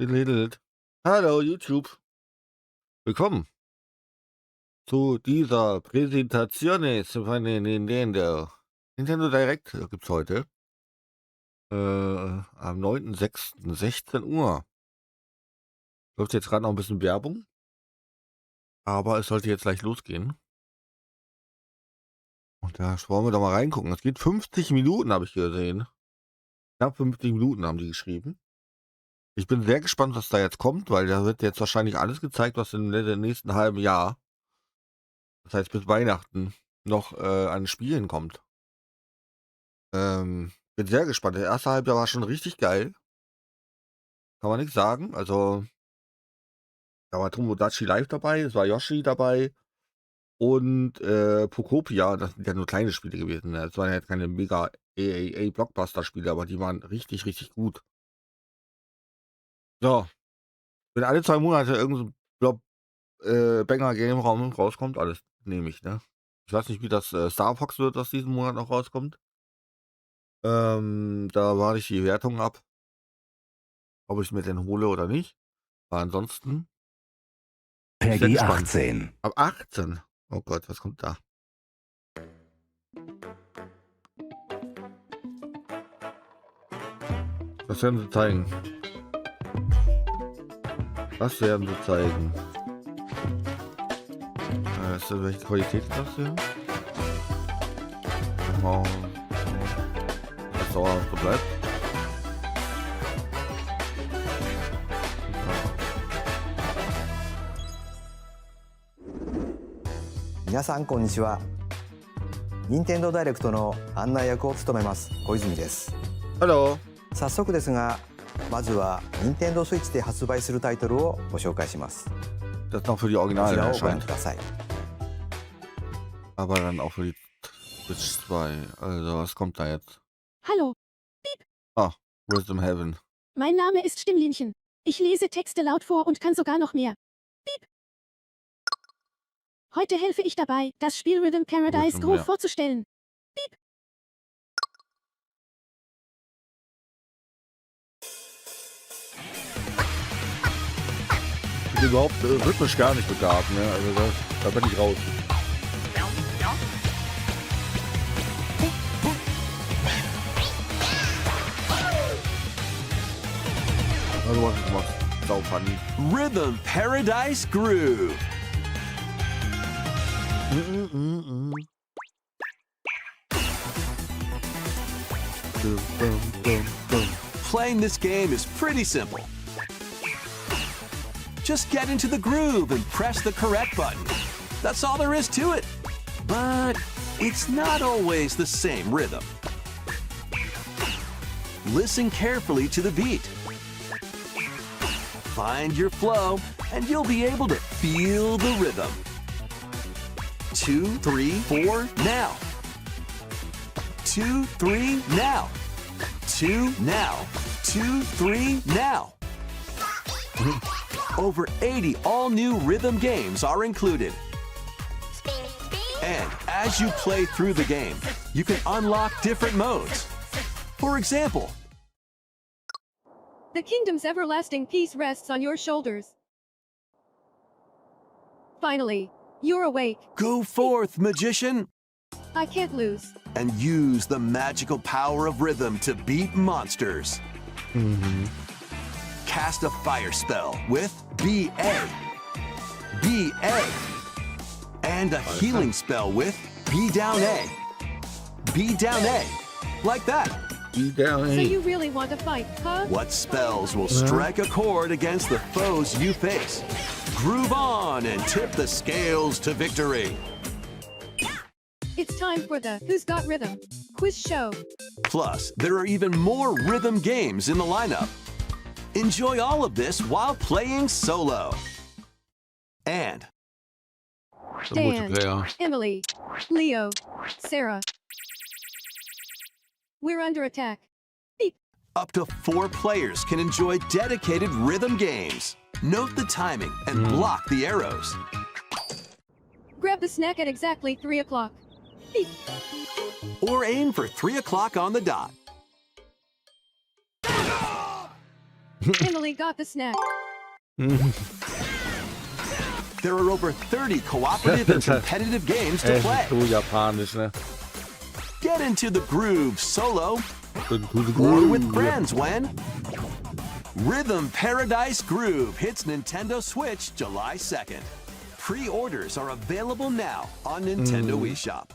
Gelidelt. Hallo YouTube. Willkommen zu dieser Präsentation von den Nintendo. Nintendo Direct gibt's heute. Am 9.06. 16 Uhr. Läuft jetzt gerade noch ein bisschen Werbung. Aber es sollte jetzt gleich losgehen. Und da wollen wir doch mal reingucken. Es geht 50 Minuten, habe ich gesehen. Knapp 50 Minuten haben die geschrieben. Ich bin sehr gespannt, was da jetzt kommt, weil da wird jetzt wahrscheinlich alles gezeigt, was im nächsten halben Jahr, das heißt bis Weihnachten, noch an Spielen kommt. Bin sehr gespannt. Der erste Halbjahr war schon richtig geil. Kann man nichts sagen. Also, da war Tomodachi Live dabei, es war Yoshi dabei und Pokopia. Das sind ja nur kleine Spiele gewesen. Ne? Das waren ja jetzt keine mega AAA-Blockbuster-Spiele, aber die waren richtig, richtig gut. So, wenn alle 2 Monate irgendein Banger-Game rauskommt, alles nehme ich, ne? Ich weiß nicht, wie das Star Fox wird, was diesen Monat noch rauskommt. Da warte ich die Wertung ab, ob ich mir den hole oder nicht. Aber ansonsten bin ich sehr Peggy gespannt. 18. Ab 18. Oh Gott, was kommt da? Was werden sie zeigen? Was werden sie zeigen? Welche Qualität ist das hier? Mal, was dauerhaft so bleibt.皆さんこんにちは。任天堂ダイレクトの案内役を務めます小泉です。 Hallo. 早速ですが、まずは任天堂スイッチで発売するタイトルをご紹介します。 Das noch für die こち Originale らをご覧 erscheint. ください。 Aber dann auch für die Switch 2. Also, was kommt da jetzt? Hallo, Ah, Wisdom Heaven. mein Name ist Stimmlinchen. Ich lese Texte laut vor und kann sogar noch mehr. Piep. Heute helfe ich dabei, das Spiel Rhythm Paradise Wisdom Groove mehr. vorzustellen. Piep. Ich bin überhaupt rhythmisch gar nicht begabt, ne? Also, da bin ich raus. Also, was ich mach. Sau funny. Rhythm Paradise Groove. Playing this game is pretty simple. Just get into the groove and press the correct button. That's all there is to it. But it's not always the same rhythm. Listen carefully to the beat. Find your flow, and you'll be able to feel the rhythm. 2, 3, 4, now. 2, 3, now. 2, now. 2, 3, now. Over 80 all-new rhythm games are included. And as you play through the game, you can unlock different modes. For example, The kingdom's everlasting peace rests on your shoulders. Finally, you're awake. go forth, magician, I can't lose. and use the magical power of rhythm to beat monsters. Cast a fire spell with BA. BA. And a healing spell with B down A. B down A. Like that. Die down So A. you really want to fight, huh? What spells will strike a chord against the foes you face? Groove on and tip the scales to victory. It's time for the Who's Got Rhythm quiz show. Plus, there are even more rhythm games in the lineup. Enjoy all of this while playing solo. And Der Dan, Multiplayer. Emily, Leo, Sarah. We're under attack. Beep. up to 4 players can enjoy dedicated rhythm games. Note the timing and block the arrows. Grab the snack at exactly 3 o'clock. Beep. Or aim for 3 o'clock on the dot. Emily got the snack. There are over 30 cooperative and competitive games to play. Du japanisch, ne? Get into the groove solo Into the or with groove. friends when Rhythm Paradise Groove hits Nintendo Switch July 2nd. Pre-orders are available now on Nintendo eShop.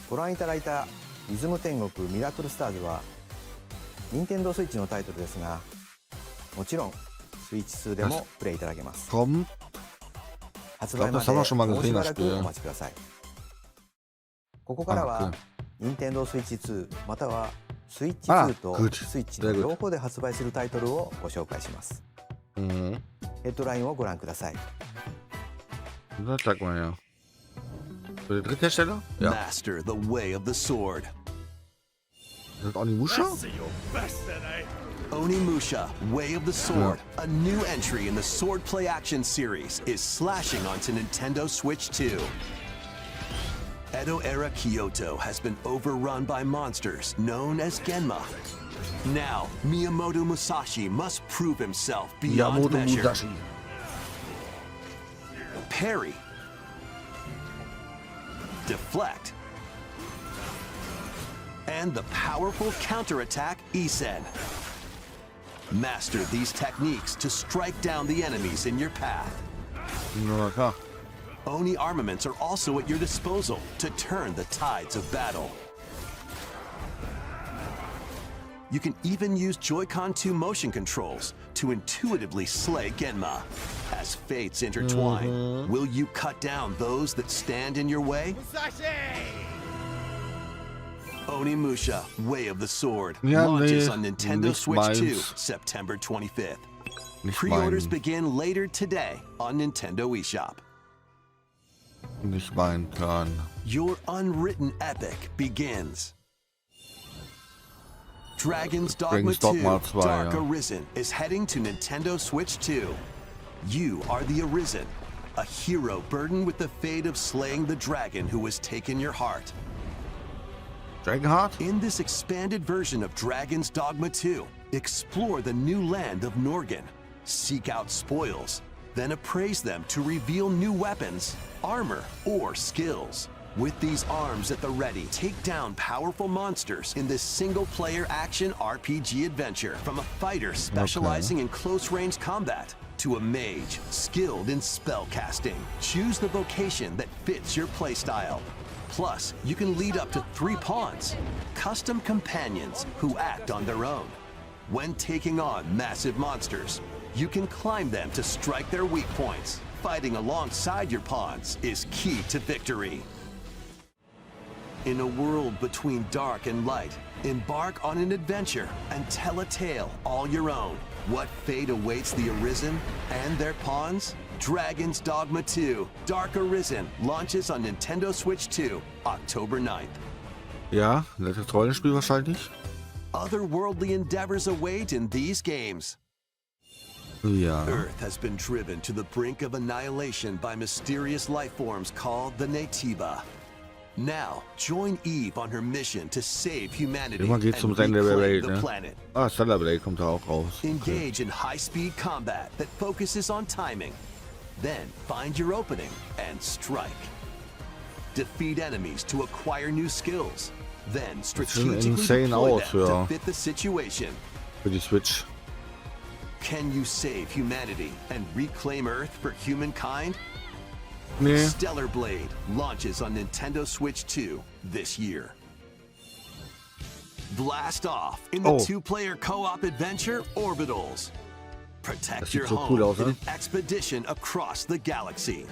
ご覧いただいたリズム天国ミラクルスターズは任天堂スイッチのタイトルですが、もちろんスイッチ2でもプレイいただけます。 Kommt. 発売まで das haben wir schon mal もう gesehen, しば das らく Spiel. お待ちください。ここからは任天堂スイッチ2またはスイッチ2と good. スイッチ Sehr の gut. 両方で発売するタイトルをご紹介します。 Mhm. ヘッドラインをご覧ください。 Das zeig mal her. Für den Dritthersteller? Ja. Master the way of the sword. Das ist Onimusha? Onimusha, Way of the Sword, a new entry in the sword play action series, is slashing onto Nintendo Switch 2. Edo-era Kyoto has been overrun by monsters known as Genma. Now, Miyamoto Musashi must prove himself beyond Miyamoto measure. Musashi. Parry. Deflect. And the powerful counterattack Isen. Master these techniques to strike down the enemies in your path. Na klar. Oni armaments are also at your disposal to turn the tides of battle. You can even use Joy-Con 2 motion controls to intuitively slay Genma. As fates intertwine, will you cut down those that stand in your way? Onimusha, Way of the Sword, Ja, launches nee, on Nintendo nicht Switch 2, meins. September 25th. Nicht Pre-orders mein, begin later today on Nintendo eShop. nicht mein Plan. Your unwritten epic begins. Dragon's Dogma 2, Dogma 2, Dark ja. Arisen is heading to Nintendo Switch 2. You are the Arisen, a hero burdened with the fate of slaying the dragon who has taken your heart. Dragonheart? In this expanded version of Dragon's Dogma 2, explore the new land of Norgan, seek out spoils, then appraise them to reveal new weapons, armor, or skills. With these arms at the ready, take down powerful monsters in this single-player action RPG adventure. From a fighter specializing in close-range combat to a mage skilled in spellcasting. Choose the vocation that fits your playstyle. Plus, you can lead up to 3 pawns, custom companions who act on their own. When taking on massive monsters, you can climb them to strike their weak points. Fighting alongside your pawns is key to victory. In a world between dark and light, embark on an adventure and tell a tale all your own. What fate awaits the Arisen and their pawns? Dragon's Dogma 2, Dark Arisen, launches on Nintendo Switch 2, October 9th. Ja, nettes Rollenspiel wahrscheinlich. Otherworldly endeavors await in these games. Ja. Earth has been driven to the brink of annihilation by mysterious life forms called the Natiba. Now, join Eve on her mission to save humanity Immer and geht's um reclaim Celebrate, the ne? planet. Ah, Celebrate kommt da auch raus. Okay. Engage in high-speed combat that focuses on timing. Then find your opening and strike. Defeat enemies to acquire new skills. Then strategically insane deploy aus, them ja. to fit the situation. Für die Switch. Can you save humanity and reclaim Earth for humankind? Nee. Stellar Blade launches on Nintendo Switch 2 this year. Blast off in the Oh. 2-player co-op adventure Orbitals. Protect Das your sieht so home cool aus, in ne? an expedition across the galaxy.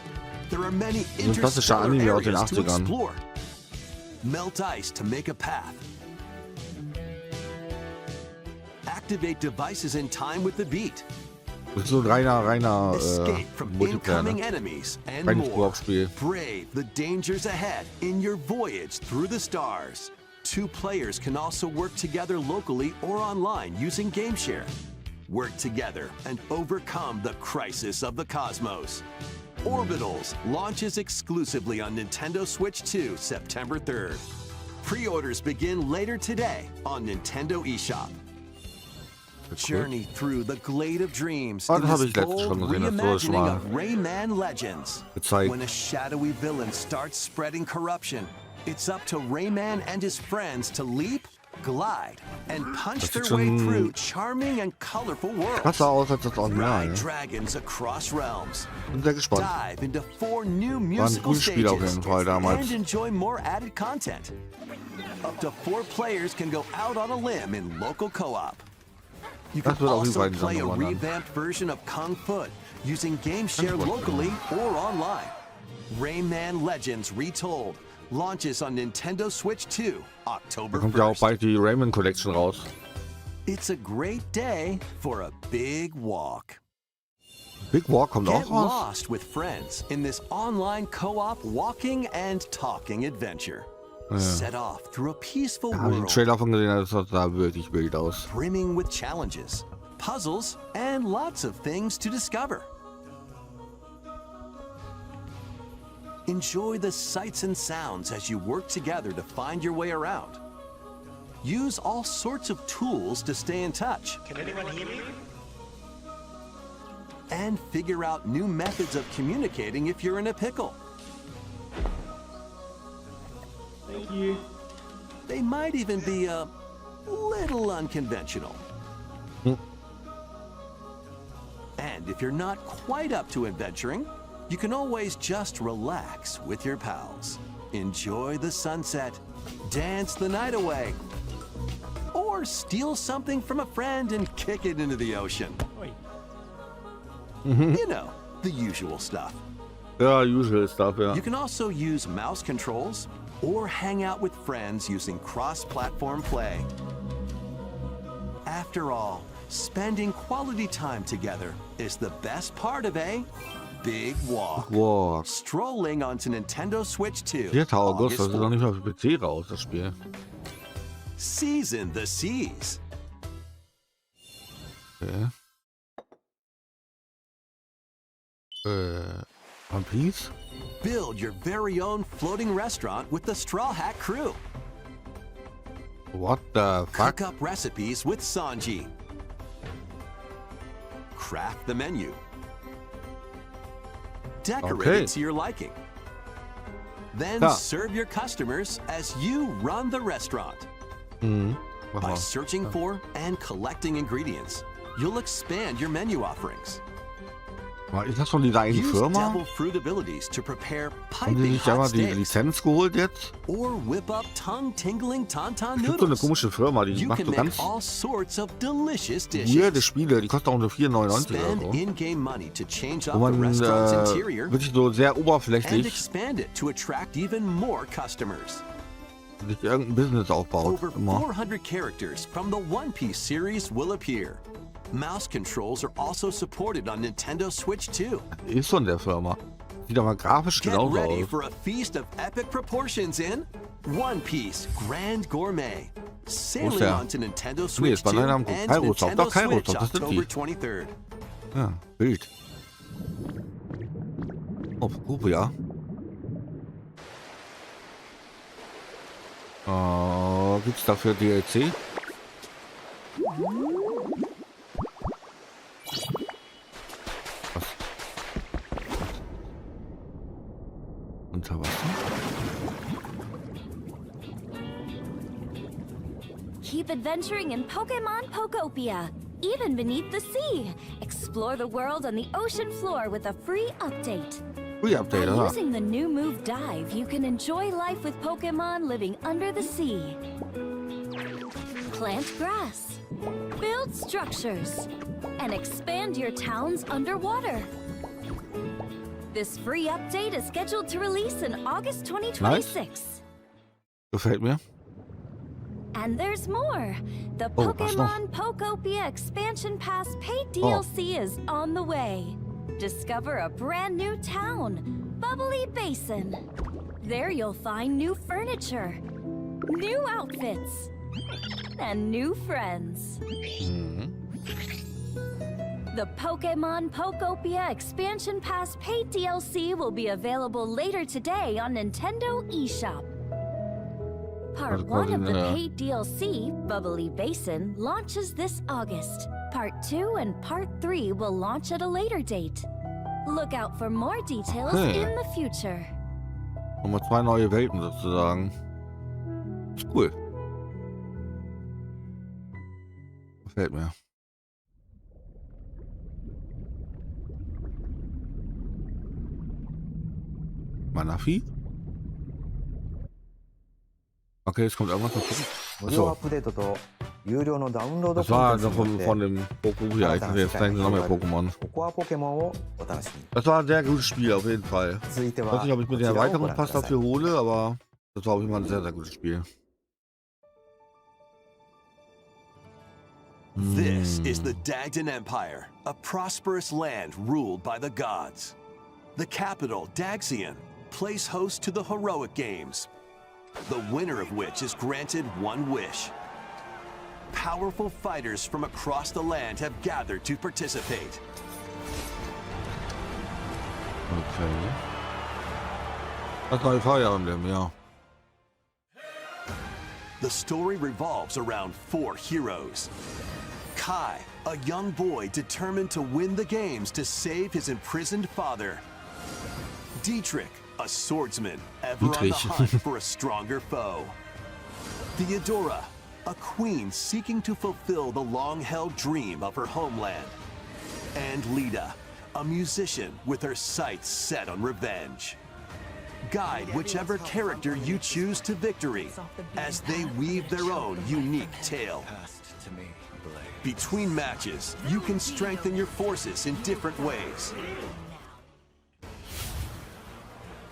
There are many ein klassischer interstellar Anime aus den areas to 80ern. explore. Melt ice to make a path. Activate devices in time with the beat. Das ist so ein reiner Escape from Multiplayer, incoming ne? enemies and Kein more. Koop-Spiel. Brave the dangers ahead in your voyage through the stars. 2 players can also work together locally or online using GameShare. Work together and overcome the crisis of the cosmos. Orbitals launches exclusively on Nintendo Switch 2, September 3rd. Pre-orders begin later today on Nintendo eShop. Journey through the glade of dreams Oh, in das habe this ich letztens schon bold gesehen. Das wurde schon reimagining mal of Rayman Legends. gezeigt. When a shadowy villain starts spreading corruption, it's up to Rayman and his friends to leap, glide, and punch Das their sieht way schon through charming and colorful worlds. Krasser aus als das Original. Ride Ne? dragons across realms. Bin sehr gespannt. Dive into 4 new War ein musical cooles Spiel auf stages jeden Fall damals. and enjoy more added content. Up to 4 players can go out on a limb in local co-op. You can Das wird auf jeden also Fall in die play a Sammlung wandern. revamped version of Kung Fu using game share locally or online. Rayman Legends Retold launches on Nintendo Switch 2 Da October kommt ja auch 1st. bald die Rayman Collection raus. It's a great day for a big walk. Big War kommt Get auch raus. lost with friends in this online co-op walking and talking adventure. Set off through a peaceful Ja, den world Trailer von gesehen, das sah wirklich wild aus. brimming with challenges, puzzles, and lots of things to discover. Enjoy the sights and sounds as you work together to find your way around. Use all sorts of tools to stay in touch. Can anyone hear me? And figure out new methods of communicating if you're in a pickle. Thank you. They might even be a little unconventional. And if you're not quite up to adventuring, you can always just relax with your pals. Enjoy the sunset, dance the night away, or steal something from a friend and kick it into the ocean. Oi. You know, the usual stuff. Ja, usual stuff, ja. You can also use mouse controls or hang out with friends using cross-platform play. After all, spending quality time together is the best part of a big walk. Wow. Strolling onto Nintendo Switch 2. 4. August, August das ist noch 4th. nicht mal für PC raus, das Spiel. Season the seas. Okay. One Piece? Build your very own floating restaurant with the Straw Hat crew. What the fuck? Cook up recipes with Sanji. Craft the menu. Decorate Okay. it to your liking. Then Ja. serve your customers as you run the restaurant. Mhm. Mach By mal. searching for and collecting ingredients, you'll expand your menu offerings. Ist das von dieser einen Use Firma? devil fruit abilities to prepare Haben die piping sich ja hot mal die steaks Lizenz geholt jetzt? or whip up tongue-tingling tauntaun Es gibt so eine noodles. komische Firma, die You macht can so make ganz all sorts of delicious weirde dishes. Spiele, die kosten auch nur 4,99 Spend oder so. in-game money to change Wo up the man restaurant's interior wirklich so sehr and oberflächlich expand it to attract even more customers. sich irgendein Business aufbaut. Over Immer. 400 characters from the One Piece series will appear. Mouse controls are also supported on Nintendo Switch 2. Ist von der Firma. Sieht aber grafisch Get genauso ready aus. for a feast of epic proportions in One Piece Grand Gourmet. Sailing der? onto Nintendo Nee, Switch ist bei 2 Nein am and Kairosoft. Nintendo Doch, Kairosoft, Switch das sind October die. 23rd. Ja, Bild. Auf Kuria. Gibt's dafür DLC? Was? Unter Wasser? Keep adventuring in Pokemon Pokopia, even beneath the sea. Explore the world on the ocean floor with a free update. Free By Update, oder? using the new move Dive, you can enjoy life with Pokemon living under the sea. Plant grass, build structures, and expand your towns underwater. This free update is scheduled to release in August 2026. Gefällt mir. And there's more. The Oh, was noch? Pokemon Pokopia Expansion Pass paid Oh. DLC is on the way. Discover a brand new town, Bubbly Basin. There you'll find new furniture, new outfits, and new friends. The Pokemon Pokopia Expansion Pass paid DLC will be available later today on Nintendo eShop. Part Also 1 of quasi the eine- paid DLC, Bubbly Basin, launches this August. Part 2 and Part 3 will launch at a later date. Look out for more details Okay. in the future. Nochmal 2 neue Welten sozusagen. Ist cool. Gefällt mir. Manafi? Okay, jetzt kommt irgendwas noch zurück. 無料アッ Achso, プデートと有料のダウンロード das コン war テンツ von, によ von って dem Pokémon. Ja, ich dachte, jetzt zeigen sie noch mehr Pokémon. ココアポケモンをお楽しみに。 Das war ein sehr gutes Spiel, auf jeden Fall. 続いて Ich は weiß nicht, ob ich こ mir ち den らをご Erweiterungspass 覧ください。 dafür hole, aber das war auf jeden Fall ein sehr, sehr gutes Spiel. This is the Dagdan Empire, a prosperous land ruled by the gods. The capital, Daxian, plays host to the heroic games, the winner of which is granted one wish. Powerful fighters from across the land have gathered to participate. Okay. Das neue Fire Emblem, ja. The story revolves around 4 heroes. Kai, a young boy determined to win the games to save his imprisoned father. Dietrich, a swordsman ever on the Dietrich. hunt for a stronger foe. Theodora, a queen seeking to fulfill the long-held dream of her homeland. And Lida, a musician with her sights set on revenge. Guide whichever character you choose to victory as they weave their own unique tale. Between matches, you can strengthen your forces in different ways.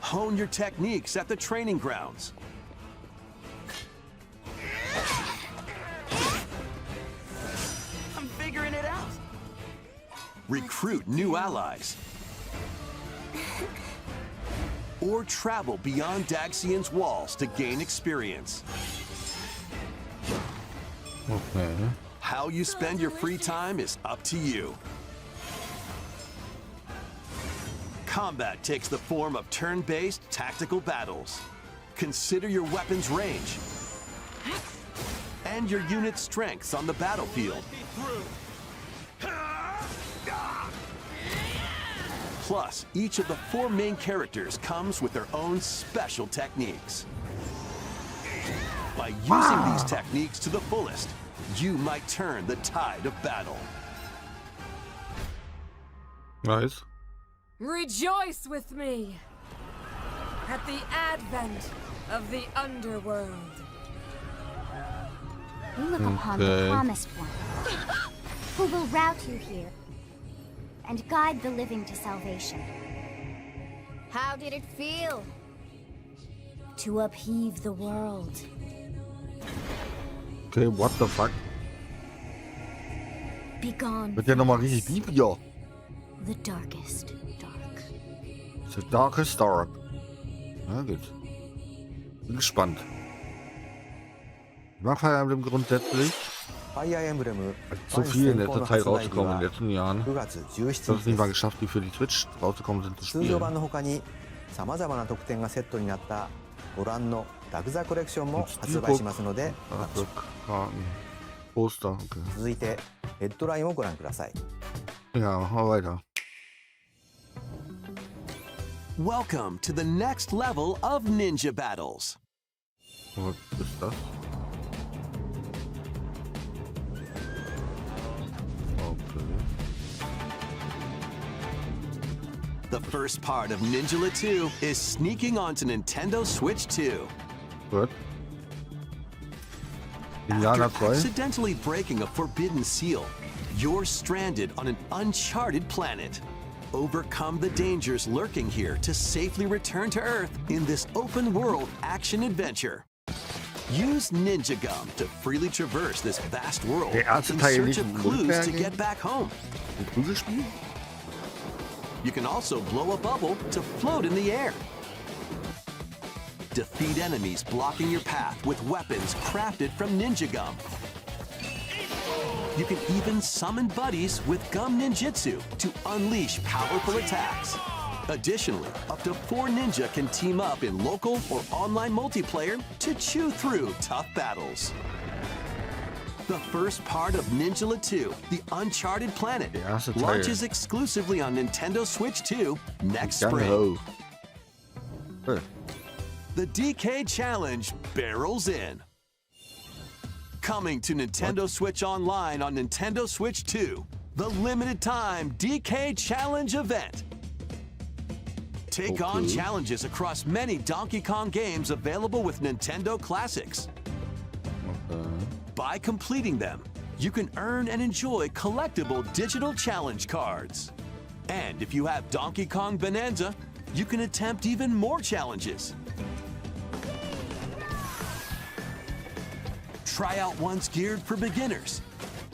Hone your techniques at the training grounds. I'm figuring it out. Recruit new allies. Or travel beyond Daxian's walls to gain experience. Okay. How you spend your free time is up to you. Combat takes the form of turn-based tactical battles. Consider your weapon's range and your unit's strengths on the battlefield. Plus, each of the 4 main characters comes with their own special techniques. By using these techniques to the fullest, you might turn the tide of battle. Nice. Rejoice with me at the advent of the underworld. We look upon the Okay. promised one, who will route you here and guide the living to salvation. How did it feel to upheave the world? Okay, what the fuck? Begone Wird ja nochmal richtig deep hier. the darkest dark. The Darkest Dark. Na gut. Bin gespannt. Ich mag Fire Emblem grundsätzlich. ファイアーエンブレム So viel in letzter Zeit rausgekommen in den letzten Jahren. 9月17 Ich habe es 日 nicht で mal す。 geschafft, die für die Switch rausgekommen sind, zu 通常版 spielen. の他にさまざまな特典がセットになったご覧のダグザコレクションも発売しますので、 Karten. Poster, okay. 続いてヘッドラインをご覧ください。 Ja, machen wir weiter. Welcome to the next level of ninja battles. Was ist das? Okay. The first part of Ninjala 2 is sneaking onto Nintendo Switch 2. Gut. Indianer After 2. accidentally breaking a forbidden seal, you're stranded on an uncharted planet. Overcome the dangers lurking here to safely return to Earth in this open-world action-adventure. Use Ninja Gum to freely traverse this vast world Der erste in Teil search nicht of im clues to Multiplayer get back home. Ein Prügelspiel? You can also blow a bubble to float in the air. Defeat enemies blocking your path with weapons crafted from Ninja Gum. You can even summon buddies with Gum Ninjutsu to unleash powerful attacks. Additionally, up to 4 ninja can team up in local or online multiplayer to chew through tough battles. The first part of Ninja 2, The Uncharted Planet, Der erste Teil. launches exclusively on Nintendo Switch 2 next spring. Gung-Ho. Hey. The DK Challenge barrels in. Coming to Nintendo Switch Online on Nintendo Switch 2, the limited time DK Challenge event. Take on challenges across many Donkey Kong games available with Nintendo Classics. By completing them, you can earn and enjoy collectible digital challenge cards. And if you have Donkey Kong Bonanza, you can attempt even more challenges. Try out ones geared for beginners,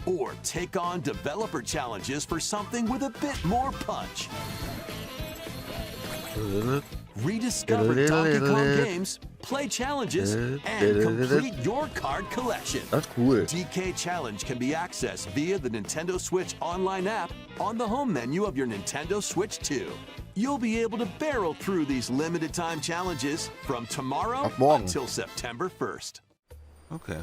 or take on developer challenges for something with a bit more punch. Rediscover Donkey Kong games, play challenges, and complete your card collection. Das ist cool. DK Challenge can be accessed via the Nintendo Switch Online app on the home menu of your Nintendo Switch 2. You'll be able to barrel through these limited time challenges from tomorrow Ab morgen. until September 1st. Okay.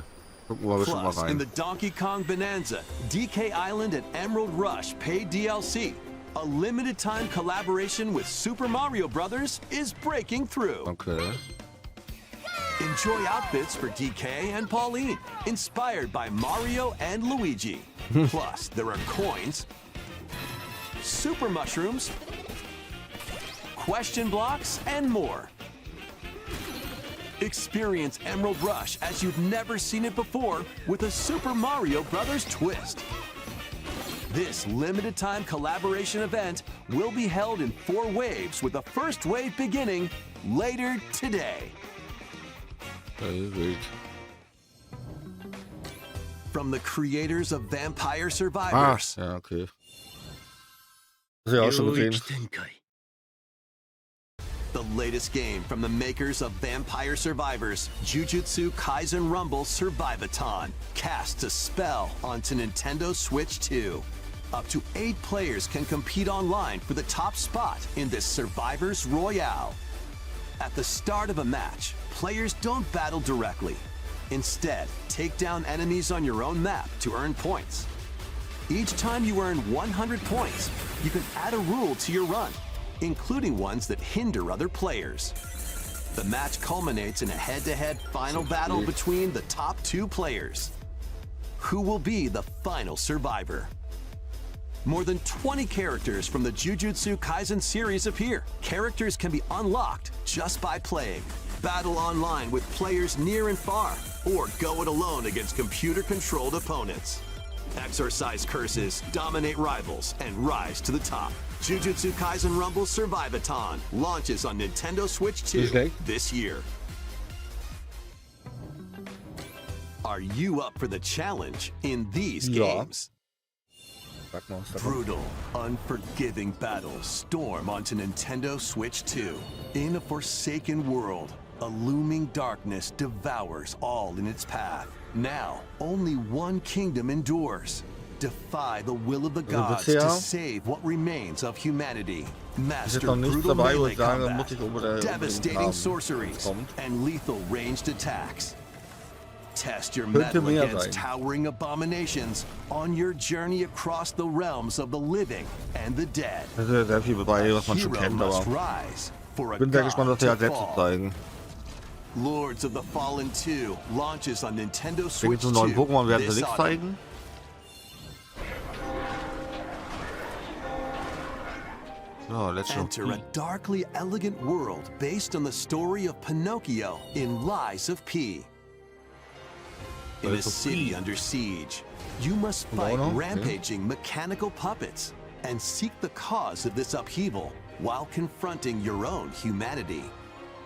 Gucken wir bestimmt mal Plus, in rein. the Donkey Kong Bonanza, DK Island and Emerald Rush paid DLC, a limited time collaboration with Super Mario Bros. Is breaking through. Okay. Enjoy outfits for DK and Pauline, inspired by Mario and Luigi. Plus, there are coins, super mushrooms, question blocks, and more. Experience Emerald Rush as you've never seen it before with a Super Mario Bros. Twist. This limited time collaboration event will be held in 4 waves with the first wave beginning later today. Wild. From the creators of Vampire Survivors, Ja, okay. Das ist ja auch schon gesehen. the latest game from the makers of Vampire Survivors, Jujutsu Kaisen Rumble Survivathon, casts a spell onto Nintendo Switch 2. Up to 8 players can compete online for the top spot in this Survivors Royale. At the start of a match, players don't battle directly. Instead, take down enemies on your own map to earn points. Each time you earn 100 points, you can add a rule to your run, including ones that hinder other players. The match culminates in a head-to-head final battle between the top 2 players. Who will be the final survivor? More than 20 characters from the Jujutsu Kaisen series appear. Characters can be unlocked just by playing. Battle online with players near and far, or go it alone against computer-controlled opponents. Exorcise curses, dominate rivals, and rise to the top. Jujutsu Kaisen Rumble Survivathon launches on Nintendo Switch 2 this year. Are you up for the challenge in these games? Brutal, unforgiving battles storm onto Nintendo Switch 2. In a forsaken world, a looming darkness devours all in its path. Now, only one kingdom endures. Defy the will of the gods to save what remains of humanity. Master brutal melee combat, devastating sorceries, and lethal ranged attacks. Test your mettle against towering abominations on your journey across the realms of the living and the dead. Das ist ja sehr viel dabei, was man schon kennt, aber ich bin sehr gespannt, was sie halt selbst zu zeigen. Lords of the Fallen 2 launches on Nintendo Switch Zum neuen 2 Pokémon werden this sie nichts autumn. zeigen. So, let's go. Enter a darkly elegant world based on the story of Pinocchio in Lies of P. In a city under siege, you must fight rampaging mechanical puppets and seek the cause of this upheaval while confronting your own humanity.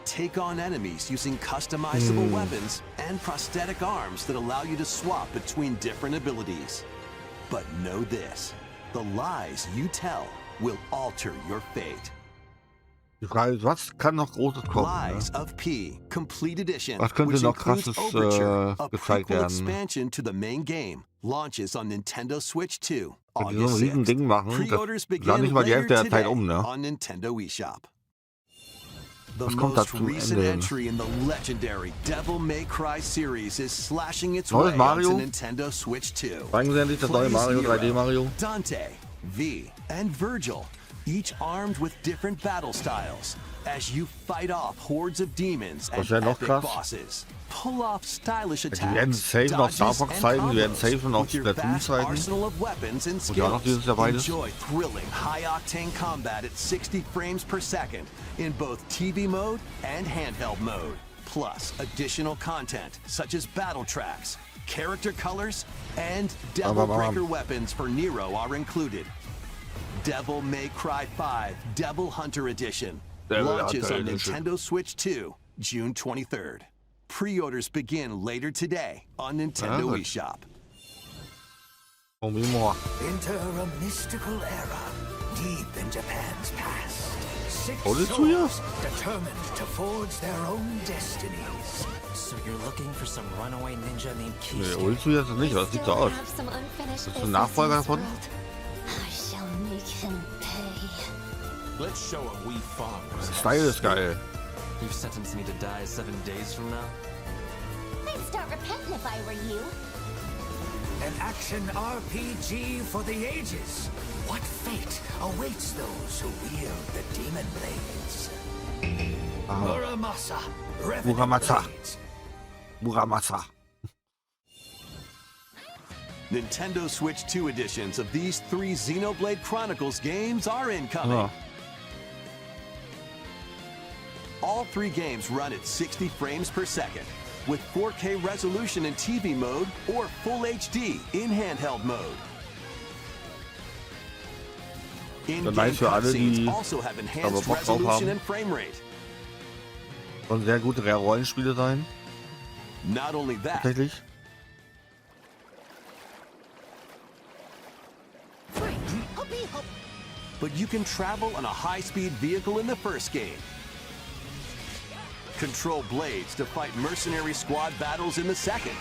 Take on enemies using customizable weapons and prosthetic arms that allow you to swap between different abilities. But know this, the lies you tell will alter your fate. Die Frage ist, was kann noch Großes kommen? Lies of P, Complete Edition, Was könnte which noch includes Krasses Overture, a gezeigt prequel werden? expansion to the main game, launches on Nintendo Switch 2, Wenn die so ein August riesen 6th. Ding machen, Pre-orders das sah begin nicht mal die later Hälfte der Zeit today ne? on Nintendo eShop. The Was kommt da most zum recent Ende? entry in the legendary Devil May Cry series is slashing its Neues way Mario? onto Nintendo Switch 2. Zeigen Sie endlich das neue Plays Mario, Nero, 3D Mario. Dante, V, and Virgil, each armed with different battle styles, as you fight off hordes of demons and Das wäre noch epic krass. bosses. Pull off stylish Die werden attacks, safe noch Star dodges, Fox and zeigen, die werden combos safe noch with your Splatoon vast zeigen. arsenal of weapons and Und ja, noch dieses skills. Jahr beides. Enjoy thrilling, high-octane combat at 60 frames per second in both TV mode and handheld mode. Plus additional content such as battle tracks, character colors, and Devil Breaker weapons for Nero are included. Devil May Cry 5 Devil Hunter Edition launches on Nintendo Switch 2, June 23rd. Pre-orders begin later today on Nintendo eShop. Oh, me more. Enter a mystical era deep in Japan's past. Six Oh, this one, yeah. souls determined to forge their own destinies. So you're looking for some runaway ninja named Nee, Keystone. holst du jetzt nicht? Was sieht so aus? Ist das ein Nachfolger davon? I shall make him pay. Let's show him we fought. Der Style ist geil. You've sentenced me to die 7 days from now? I'd start repenting if I were you. An action RPG for the ages. What fate awaits those who wield the demon blades? Muramasa. Revenant Muramasa. Blades. Muramasa. Nintendo Switch 2 editions of these 3 Xenoblade Chronicles games are incoming. Ja. All 3 games run at 60 frames per second, with 4K resolution in TV mode or Full HD in handheld mode. In-game nice für alle, cutscenes die also have aber enhanced Bock drauf resolution haben. and frame rate. Sollen sehr gute Rollenspiele sein, Not only that, tatsächlich. but you can travel on a high-speed vehicle in the first game. Control blades to fight mercenary squad battles in the second.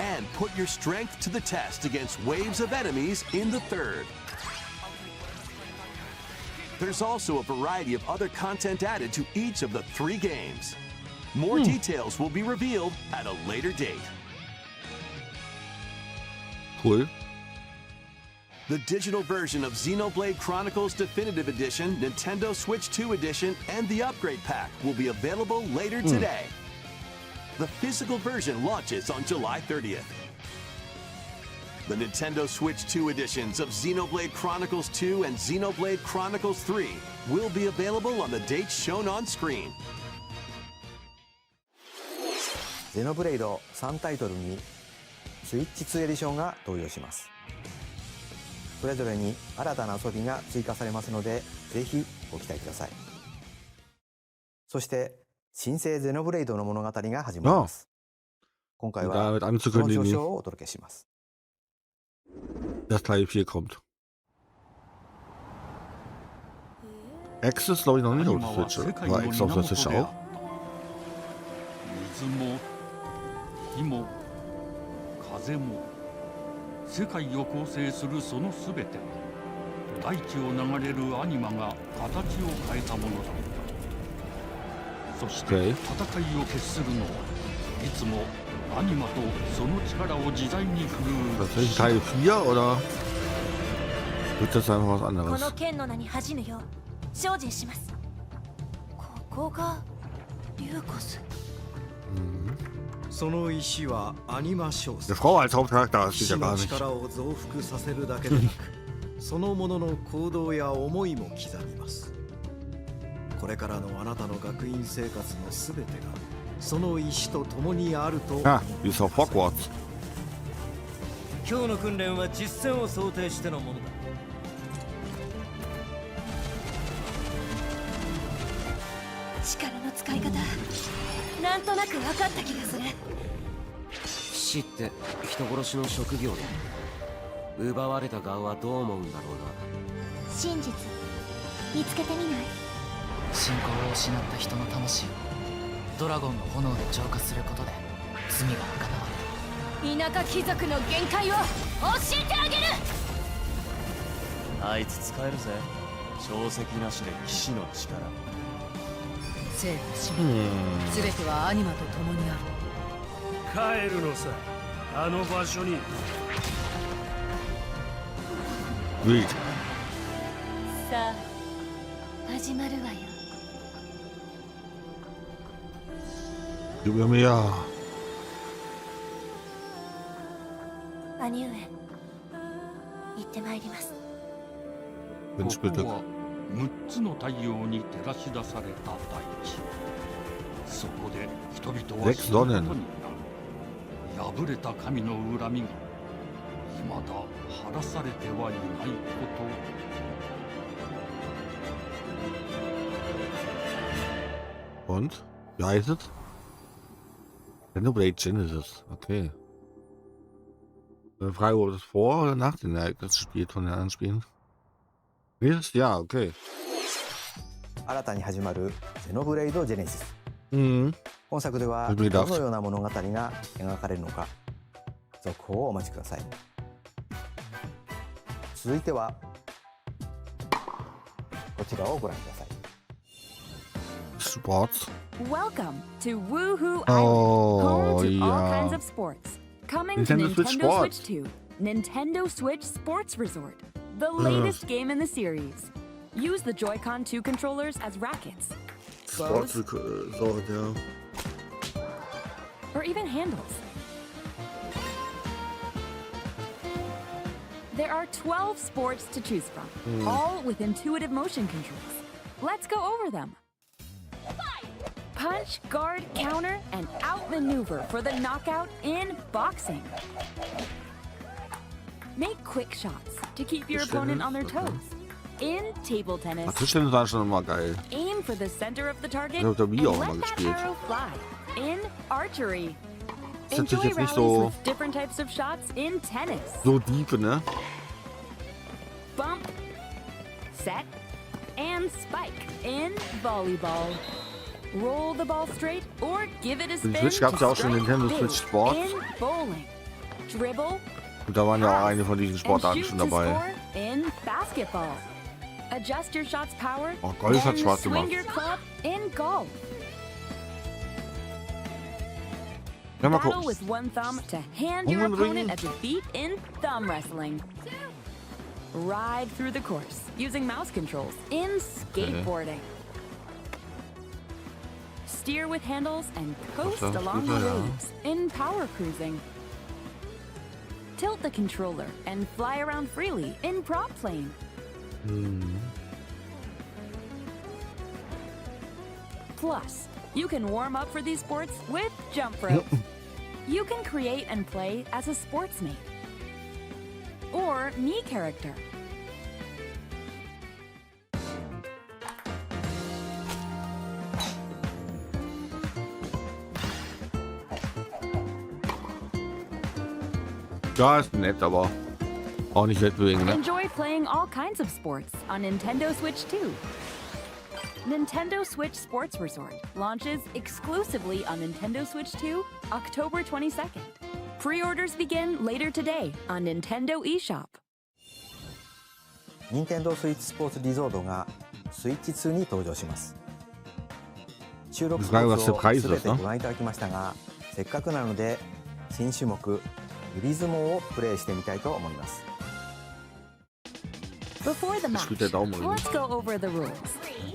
And put your strength to the test against waves of enemies in the third. There's also a variety of other content added to each of the 3 games. More details will be revealed at a later date. Cool. The digital version of Xenoblade Chronicles Definitive Edition, Nintendo Switch 2 Edition, and the Upgrade Pack will be available later today. The physical version launches on July 30th. The Nintendo Switch 2 editions of Xenoblade Chronicles 2 and Xenoblade Chronicles 3 will be available on the dates shown on screen. ゼノブレイド3タイトルにスイッチ2エディションが登場します。それぞれに新たな遊びが追加されますので、ぜひご期待ください。そして新生ゼノブレイドの物語が始まります。今回は Damit その anzukündigen, 表彰をお届けします。 dass Teil 4 kommt. X ist glaube ich noch nicht auf der Switch. War X auf der Switch auch? 水も火も風も世界を構成するそのすべては大地を流れるアニマが形を変えたものだ。そして戦いを決するのはいつもアニマとその力を自在に振るう。 Tatsächlich Teil 4 oder wird das einfach was こ anderes? の剣の名に恥じぬよう精進します。ここがリューコス。その石はアニマ小 Eine Frau als Hauptcharakter, das steht ja gar nicht. 力を増幅させるだけでなくそのものの行動や思いも刻みます。これからのあなたの学院生活のすべてがその石と共にあると Ja, wie ist auf Hogwarts. 今日の訓練は実戦を想定してのものだ。力の使い方なんとなく分かった気がする。死って人殺しの職業で奪われた側はどう思うんだろうな。真実見つけてみない？信仰を失った人の魂をドラゴンの炎で浄化することで罪が贖われる。田舎貴族の限界を教えてあげる。あいつ使えるぜ。小石なしで騎士の力。生と死全てはアニマと共にある。帰るのさ、あの場所に。Wild. さあ始まるわよ。Gib mir mehr. 兄上、行ってまいります。Wünsch こ bitte. こは6つの太陽に照らし出された大地。そこで人々は Sechs 死ぬことにな Sonnen. る。破れた神の恨みが未だ晴らされてはいないこと。 Und? Wie heißt es? Xenoblade Genesis. Okay. Eine Frage, ob das vor oder nach den Ereignissen spielt von den anderen Spielen. Nächstes Jahr, okay. 新たに始まるゼノブレイド・ジェネシス。Mhm. 本作では Hab ich mir ど gedacht. のような物語が描かれるのか、続報をお待ちください。続いてはこちらをご覧ください。 Sports. Welcome to Woohoo Island, Oh, home to all ja. kinds of sports. Coming Nintendo to Switch Nintendo Sports. Switch 2, Nintendo Switch Sports Resort, the latest game in the series. Use the Joy-Con 2 controllers as rackets, Sports, bows, so, ja. or even handles. There are 12 sports to choose from, all with intuitive motion controls. Let's go over them. Punch, guard, counter, and outmaneuver for the knockout in boxing. Make quick shots to keep your opponent on their toes. In table tennis, Tischtennis war schon immer geil. aim for the center of the target Ich hab da and Wii auch let immer that gespielt. arrow fly. In archery, Ist natürlich enjoy jetzt nicht rallies so, with different types of shots in tennis. so deep, ne? Bump, set, and spike in volleyball. Roll the ball straight or give it a Für die spin Switch gab's ja to auch schon strike Nintendo big Switch Sports. in bowling. Dribble Und da waren ja auch einige von diesen and Sportarten shoot schon to dabei. score in basketball. Adjust your shot's power Oh, Golf hat and Spaß swing gemacht. your club in golf. Ja, mal Battle gucken. with one thumb to hand your Hohenring. opponent a defeat in thumb wrestling. Ride through the course using mouse controls in skateboarding. Steer with handles and coast sounds along good, the yeah. waves in power cruising. Tilt the controller and fly around freely in prop plane. Plus, you can warm up for these sports with jump rope. You can create and play as a sportsmate or me character. Ja, ist nett, aber auch nicht weltbewegend, ne? Enjoy playing all kinds of sports on Nintendo Switch 2. Nintendo Switch Sports Resort launches exclusively on Nintendo Switch 2 October 22nd. Pre-orders begin later today on Nintendo eShop. 任天堂スイッチスポーツリゾートがスイッチ2に登場します。収録スポーツを全てご覧いただきましたが、せっかくなので新種目指相撲をプレイしてみたいと思います。 Before the match, spielt der Daumen let's go over the rules.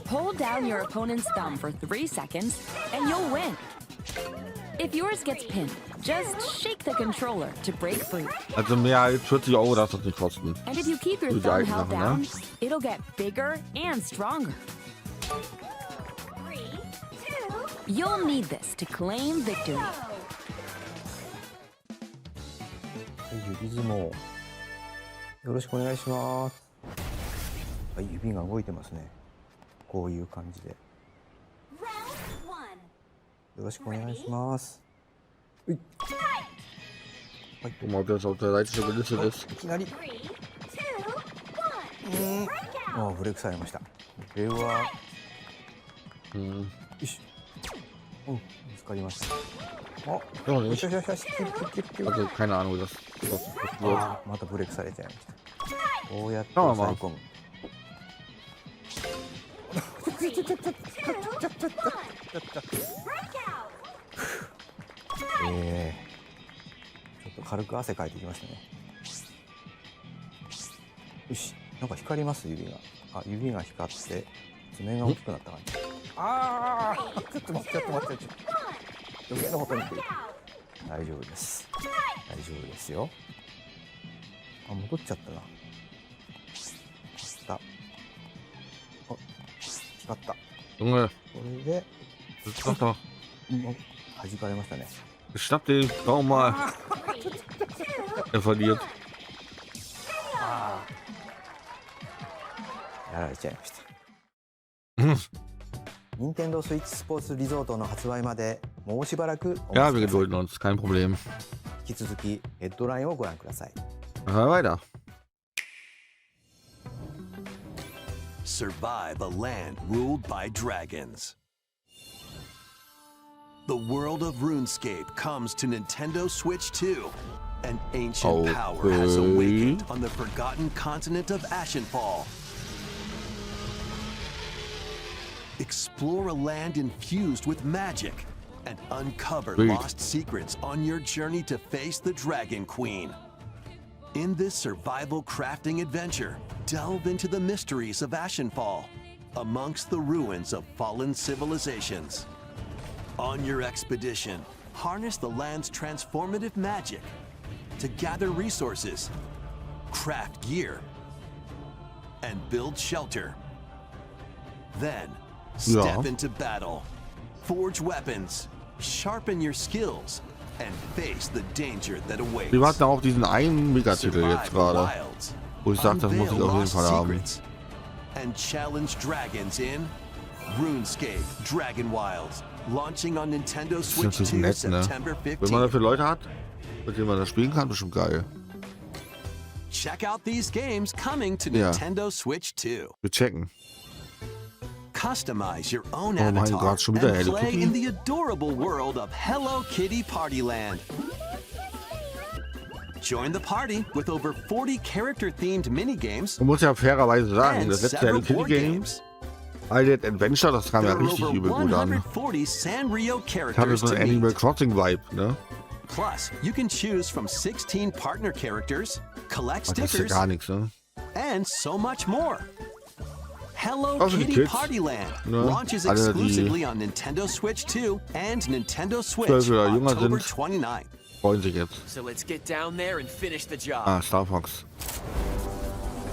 Hold down your opponent's thumb for 3 seconds and you'll win. If yours gets pinned, just shake the controller to break free. Also mehr als 40 € darf das nicht kosten. And if you keep your Die thumb alten held Sachen, down, ne? it'll get bigger and stronger. You'll need this to claim victory. 指相撲よろしくお願いします。はい、指が動いてますね。こういう感じでよろしくお願いします。はい、Guck mal, ob das auf der Seite schon gelistet ist. いきなりあ、ブレイクされました。これはよし、ぶつかりました。あ、Doch よ nicht. しよしよしよし、キュッキュッキュッキュッ。 Also keine Ahnung, wie das wird. またブレイクされちゃいました。こうやって Schauen wir 抑 mal. え込む。ちょっと軽く汗かいてきましたね。よし、なんか光ります指が。あ、指が光って爪が大きくなった感じ。ああ、ちょっと待って余計なことに来る。大丈夫です。大丈夫ですよ。あ、戻っちゃったな。あ、光った。Junge, これで das ist doch. 弾かれましたね。Schnapp den Baum mal. Er verliert. やられちゃいました。任天堂スイッチスポーツリゾートの発売までもうしばらくお Ja, 待 wir ちください。 gedulden uns, kein Problem. 引き続きヘッドラインをご覧ください。Weiter. Survive a land ruled by dragons. The world of RuneScape comes to Nintendo Switch 2. An ancient power has awakened on the forgotten continent of Ashenfall. Explore a land infused with magic and uncover lost secrets on your journey to face the Dragon Queen. In this survival crafting adventure, delve into the mysteries of Ashenfall, amongst the ruins of fallen civilizations. On your expedition, harness the land's transformative magic to gather resources, craft gear, and build shelter. Then, step into battle, forge weapons, sharpen your skills, and face the danger that awaits. Wir warten auf diesen einen Megatitel jetzt gerade, wo ich sage, das muss ich auf jeden Fall haben. And challenge dragons in RuneScape Dragon Wilds, launching on Nintendo Das ist Switch 2 natürlich nett, ne? September Wenn man 15th. dafür Leute hat, mit denen man das spielen kann, bestimmt geil. Check out these games coming to Ja. Nintendo Switch 2. Wir checken. Customize your own Oh mein avatar Gott, schon wieder and Hello play Kitty? in the adorable world of Hello Kitty Partyland. Join the party with over 40 character-themed minigames Man muss ja fairerweise sagen, and das letzte several Hello Kitty board Game, games. Alter Adventure, das kam ja There are richtig over übel gut an. 140 Sanrio Ich hatte characters so to einen Animal meet. Crossing Vibe, ne? Plus, you can choose from 16 partner characters, collect Aber das ist ja stickers, gar nichts, ne? and so much more. Hello Also die Kitty Kids, Partyland ne? launches Alle, die exclusively on Nintendo Switch 2 and Nintendo Switch 12 oder jünger October sind. 29. Freuen sich jetzt. So let's get down there and finish the job. Ah, Star Fox.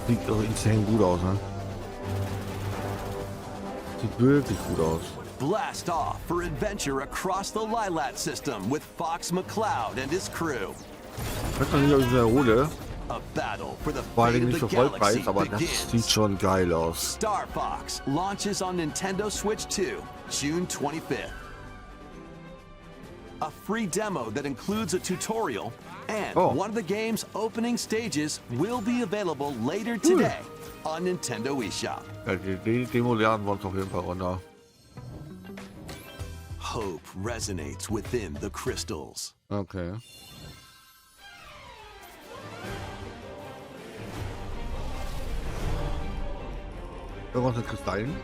Sieht doch insane gut aus, ne? Sieht wirklich gut aus. Blast off for adventure across the Lilat system with Fox McCloud and his crew. Ich weiß noch nicht, ob ich es wiederhole. A battle for the Vor allem fate nicht of für the galaxy Vollpreis, aber das begins. sieht schon geil aus. Star Fox launches on Nintendo Switch 2, June 25th. A free demo that includes a tutorial and one of the game's opening stages will be available later today on Nintendo eShop. Ja, die Demo lernen wir uns auf jeden Fall runter. Hope resonates within the crystals. Okay. Irgendwas mit Kristallen?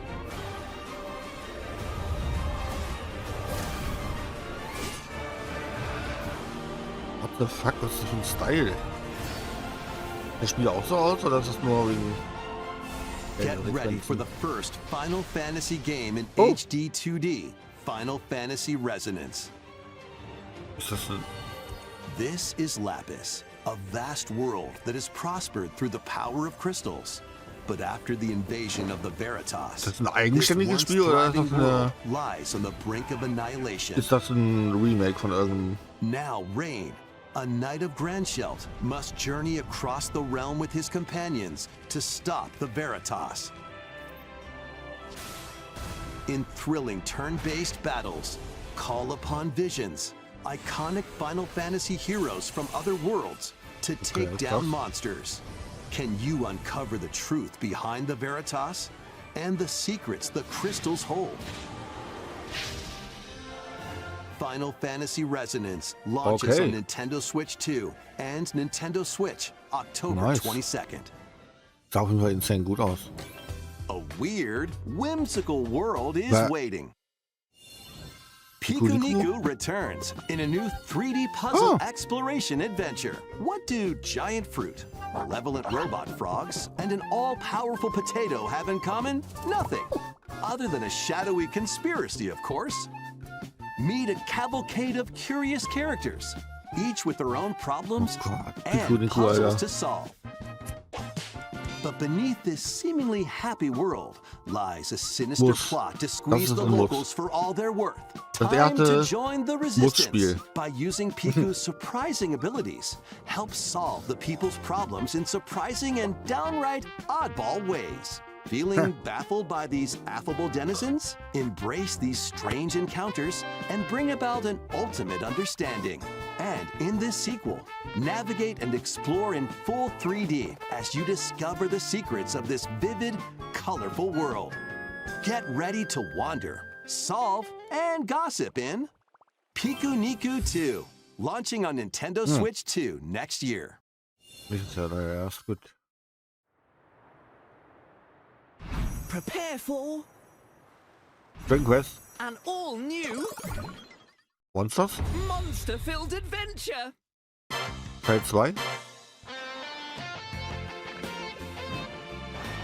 What the fuck, was ist das für ein Style? Das Spiel auch so aus oder ist das nur wegen... Get ready for the first Final Fantasy game in HD 2D, Final Fantasy Resonance. Ist das ein... This is Lapis, a vast world that has prospered through the power of crystals. But after the invasion of the Veritas, Ist das ein this eigenständiges once Spiel oder ist thriving das eine... world lies on the brink of annihilation. Ist das ein Remake von irgendeinem... Now Rain, a knight of Grandshelt, must journey across the realm with his companions to stop the Veritas. In thrilling turn-based battles, call upon visions, iconic Final Fantasy heroes from other worlds to take down monsters. Can you uncover the truth behind the Veritas and the secrets the crystals hold? Final Fantasy Resonance launches on Nintendo Switch 2 and Nintendo Switch October 22nd. Sah auf jeden Fall insane gut aus. A weird, whimsical world is waiting. Piku Niku returns in a new 3D puzzle exploration adventure. What do giant fruit, malevolent robot frogs, and an all-powerful potato have in common? Nothing. Other than a shadowy conspiracy, of course. Meet a cavalcade of curious characters, each with their own problems and puzzles to solve. But beneath this seemingly happy world lies a sinister plot to squeeze the locals for all they're worth. Time to join the resistance by using Piku's surprising abilities. Help solve the people's problems in surprising and downright oddball ways. Feeling baffled by these affable denizens? Embrace these strange encounters and bring about an ultimate understanding. And in this sequel, navigate and explore in full 3D as you discover the secrets of this vivid, colorful world. Get ready to wander, solve, and gossip in Piku Niku 2, launching on Nintendo Switch 2 next year. Gut. Prepare for Dragon Quest. an all-new Monsters. monster-filled adventure. Teil 2.